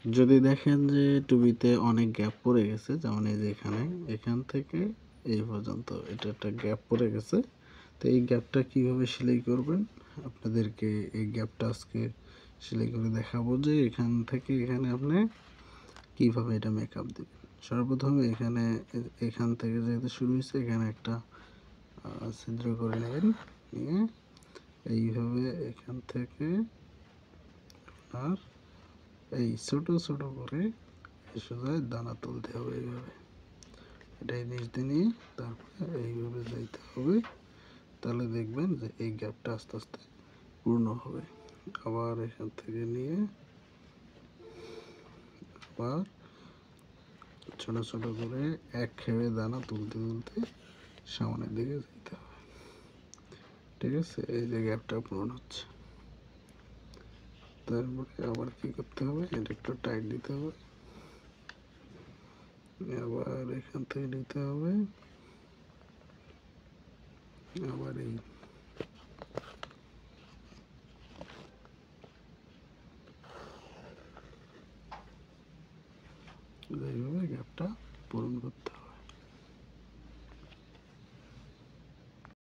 যদি দেখেন যে টুবিতে অনেক গ্যাপ পড়ে গেছে, যেমন এই যে এখানে, এখান থেকে এই পর্যন্ত এটা একটা গ্যাপ পড়ে গেছে। তো এই গ্যাপটা কিভাবে সেলাই করবেন, আপনাদেরকে এই গ্যাপটা আজকে সেলাই করে দেখাবো যে এখান থেকে এখানে আপনি কিভাবে এটা মেকআপ দিবেন। সর্বপ্রথমে এখানে এখান থেকে যেহেতু শুরু হয়েছে, এখানে একটা ছিদ্র করে নেবেন, নিয়ে এইভাবে এখান থেকে আর এই ছোট ছোট করে সোজা দানা তুলতে হবে এইভাবে, এটাই নিচ দিয়ে নিয়ে তারপরে এইভাবে যাইতে হবে। তাহলে দেখবেন যে এই গ্যাপটা আস্তে আস্তে পূর্ণ হবে। আবার এখান থেকে নিয়ে আবার ছোট ছোট করে এক খেয়ে দানা তুলতে তুলতে সামনের দিকে যেতে হবে। ঠিক আছে, এই যে গ্যাপটা পূরণ হচ্ছে। তারপরে আবার কি করতে হবে, এটা একটু টাইট দিতে হবে, আবার এখান থেকে নিতে হবে, আবার এইভাবে গ্যাপটা পূরণ করতে হবে।